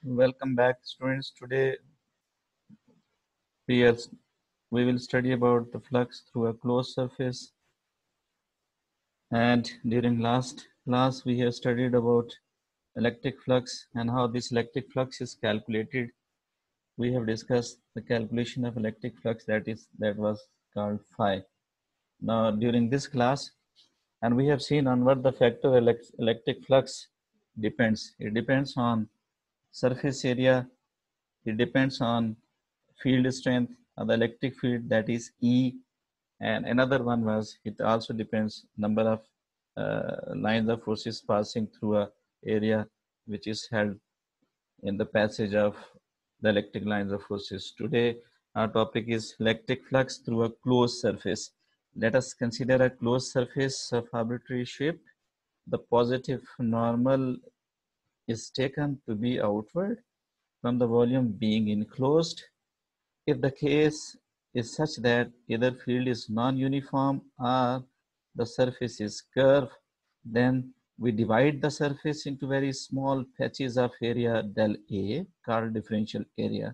Welcome back, students. Today we, are, we will study about the flux through a closed surface. And during last class, we have studied about electric flux and how this electric flux is calculated. We have discussed the calculation of electric flux that was called phi. Now, during this class, and we have seen on what the factor electric flux depends. It depends on surface area. It depends on field strength of the electric field, that is E, and another one was it also depends number of lines of forces passing through a area which is held in the passage of the electric lines of forces. Today our topic is electric flux through a closed surface. Let us consider a closed surface of arbitrary shape. The positive normal is taken to be outward from the volume being enclosed. If the case is such that either field is non-uniform or the surface is curved, then we divide the surface into very small patches of area del A called differential area.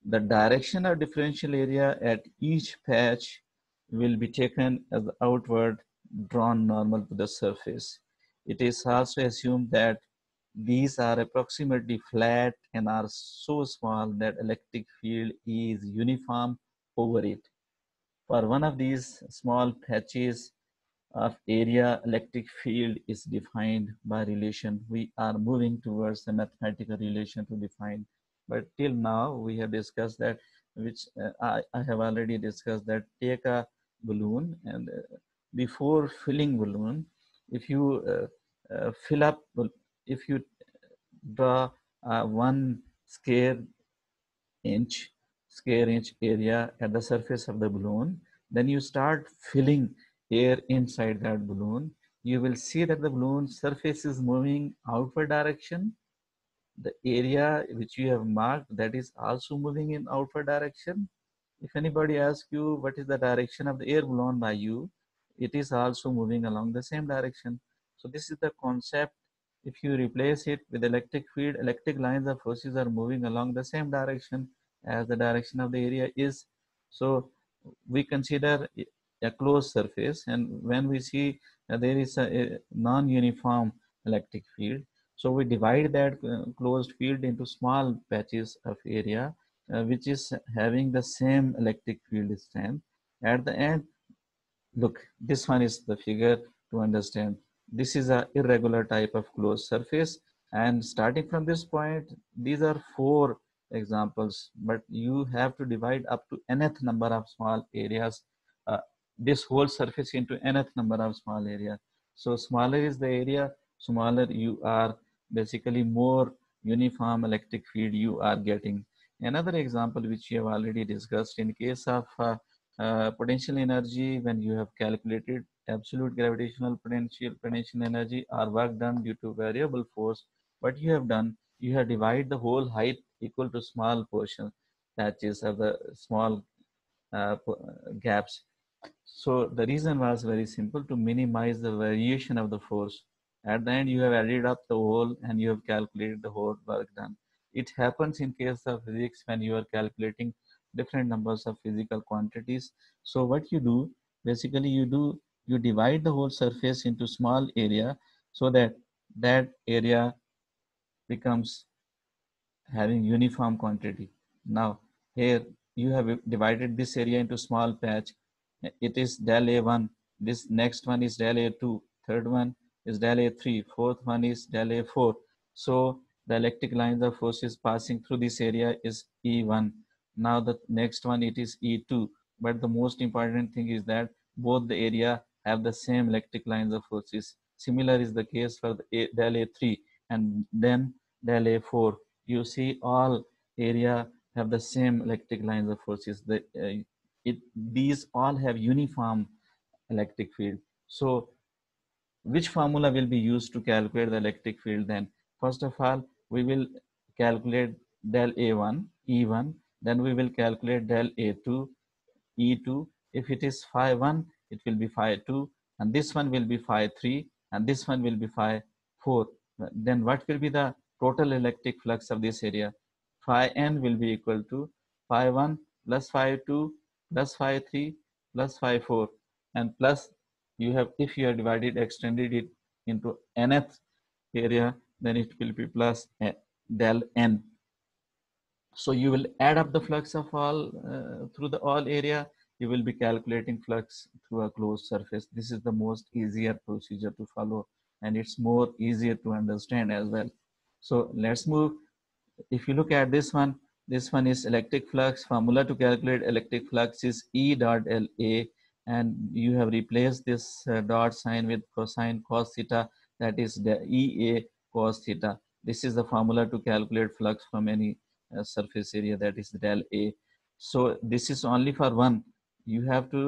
The direction of differential area at each patch will be taken as the outward drawn normal to the surface. It is also assumed that these are approximately flat and are so small that electric field is uniform over it. For one of these small patches of area, electric field is defined by relation. We are moving towards a mathematical relation to define. But till now, we have discussed that, which I have already discussed that take a balloon and before filling balloon, if you fill up, if you draw one inch square inch area at the surface of the balloon, then you start filling air inside that balloon. You will see that the balloon surface is moving outward direction. The area which you have marked, that is also moving in outward direction. If anybody asks you what is the direction of the air blown by you, it is also moving along the same direction. So this is the concept. If you replace it with electric field, electric lines of forces are moving along the same direction as the direction of the area is. So we consider a closed surface, and when we see there is a non-uniform electric field, so we divide that closed field into small patches of area which is having the same electric field strength. At the end, look, this one is the figure to understand. This is a irregular type of closed surface, and starting from this point, these are 4 examples, but you have to divide up to nth number of small areas, uh, this whole surface into nth number of small area. So smaller is the area, smaller you are, basically more uniform electric field you are getting. Another example which you have already discussed, in case of potential energy, when you have calculated absolute gravitational potential energy or work done due to variable force, what you have done, you have divided the whole height equal to small portion patches of the small gaps. So the reason was very simple, to minimize the variation of the force. At the end, you have added up the whole and you have calculated the whole work done. It happens in case of physics when you are calculating different numbers of physical quantities. So what you do, basically you divide the whole surface into small area so that that area becomes having uniform quantity. Now here you have divided this area into small patch. It is del A1, this next one is del A2, third one is del A3, fourth one is del A4. So the electric lines of forces passing through this area is E1. Now the next one, it is E2. But the most important thing is that both the area have the same electric lines of forces. Similar is the case for the del A3 and then del A4. You see all area have the same electric lines of forces. These all have uniform electric field. So which formula will be used to calculate the electric field then? First of all, we will calculate del A1, E1, then we will calculate del A2, E2. If it is phi 1, it will be phi 2, and this one will be phi 3, and this one will be phi 4. Then what will be the total electric flux of this area. Phi n will be equal to phi 1 plus phi 2 plus phi 3 plus phi 4, and plus you have, if you have extended it into nth area, then it will be plus del n. So you will add up the flux of all through the all area. You will be calculating flux through a closed surface. This is the most easier procedure to follow, and it's more easier to understand as well. So let's move. If you look at this one is electric flux. Formula to calculate electric flux is E dot LA, and you have replaced this dot sign with cosine cos theta, that is the EA cos theta. This is the formula to calculate flux from any surface area, that is del A. So this is only for one. You have to,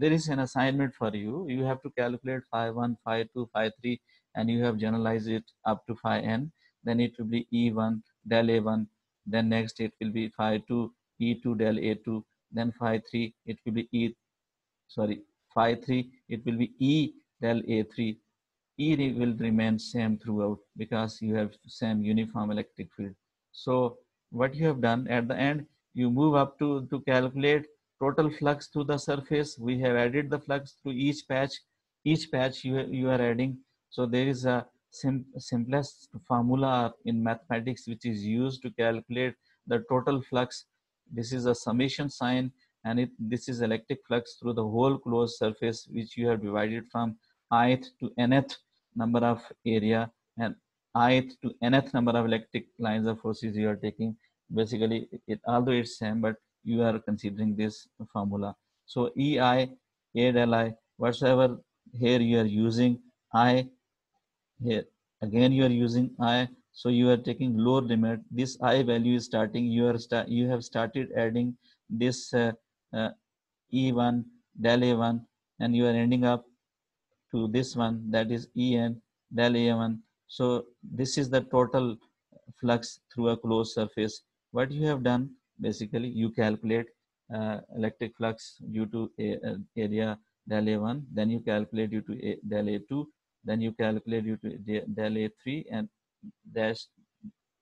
there is an assignment for you. You have to calculate phi 1, phi 2, phi 3, and you have generalized it up to phi n. Then it will be E1 del A1, then next it will be phi 2, E2 del A2, then phi 3, it will be phi 3, it will be E del A3. E will remain same throughout because you have same uniform electric field. So what you have done at the end, you move up to calculate total flux through the surface. We have added the flux through each patch. Each patch you are adding. So there is a simplest formula in mathematics which is used to calculate the total flux. This is a summation sign, and this is electric flux through the whole closed surface which you have divided from ith to nth number of area and ith to nth number of electric lines of forces you are taking. Basically, although it's same, but you are considering this formula. So EI, A del I, whatsoever here you are using I, here again you are using I, so you are taking lower limit. This I value is starting, you have started adding this uh, E1 del A1, and you are ending up to this one, that is En del A1. So this is the total flux through a closed surface. What you have done, basically you calculate electric flux due to area del A1, then you calculate due to del A2, then you calculate due to del A3, and dash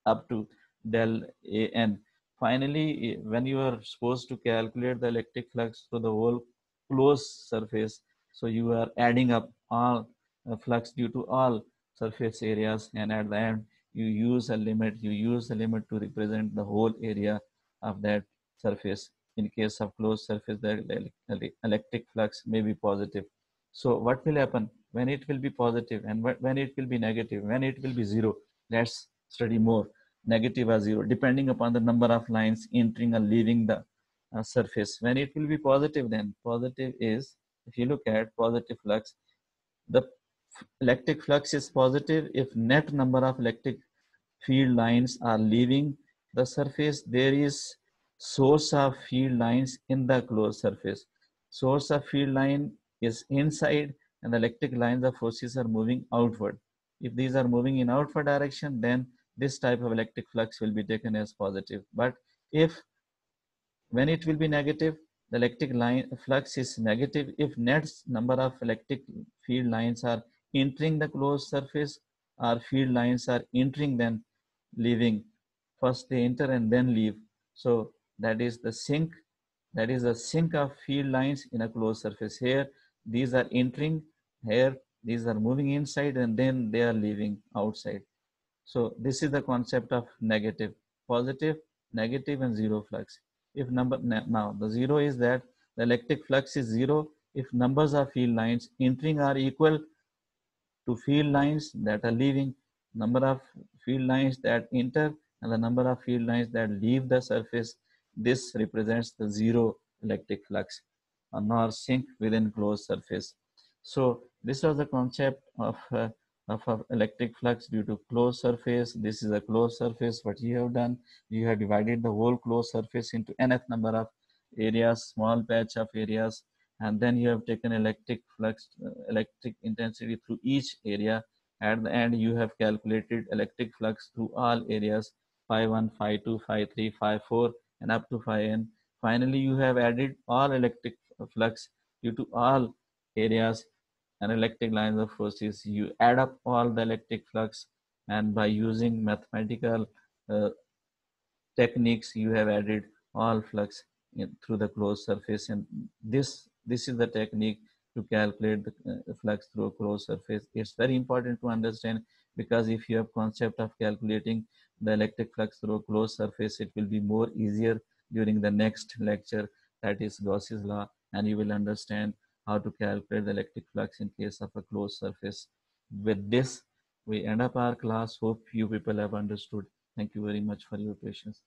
up to del An. Finally, when you are supposed to calculate the electric flux through the whole closed surface, so you are adding up all flux due to all surface areas, and at the end you use a limit. You use the limit to represent the whole area of that surface. In case of closed surface, the electric flux may be positive. So what will happen when it will be positive, and when it will be negative, when it will be zero? Let's study more. Negative or zero, depending upon the number of lines entering or leaving the surface. When it will be positive, then positive is, if you look at positive flux, the electric flux is positive if net number of electric field lines are leaving the surface. There is source of field lines in the closed surface. Source of field line is inside, and the electric lines of forces are moving outward. If these are moving in outward direction, then this type of electric flux will be taken as positive. But if, when it will be negative, the electric line flux is negative if net number of electric field lines are entering the closed surface, or field lines are entering then leaving. First they enter and then leave. So that is the sink. That is the sink of field lines in a closed surface. Here, these are entering. Here, these are moving inside, and then they are leaving outside. So this is the concept of negative, positive, negative, and zero flux. If now the zero is that the electric flux is zero if numbers of field lines entering are equal to field lines that are leaving. Number of field lines that enter and the number of field lines that leave the surface, this represents the zero electric flux, nor sink within closed surface. So this was the concept of electric flux due to closed surface. This is a closed surface. What you have done, you have divided the whole closed surface into nth number of areas, small patch of areas, and then you have taken electric flux, electric intensity through each area. At the end, you have calculated electric flux through all areas, phi 1, phi 2, phi 3, phi 4, and up to phi n. Finally, you have added all electric flux due to all areas and electric lines of forces. You add up all the electric flux and by using mathematical techniques, you have added all flux through the closed surface, and this is the technique to calculate the flux through a closed surface. It's very important to understand, because if you have concept of calculating the electric flux through a closed surface, it will be more easier during the next lecture, that is Gauss's law, and you will understand how to calculate the electric flux in case of a closed surface. With this, we end up our class. Hope you people have understood. Thank you very much for your patience.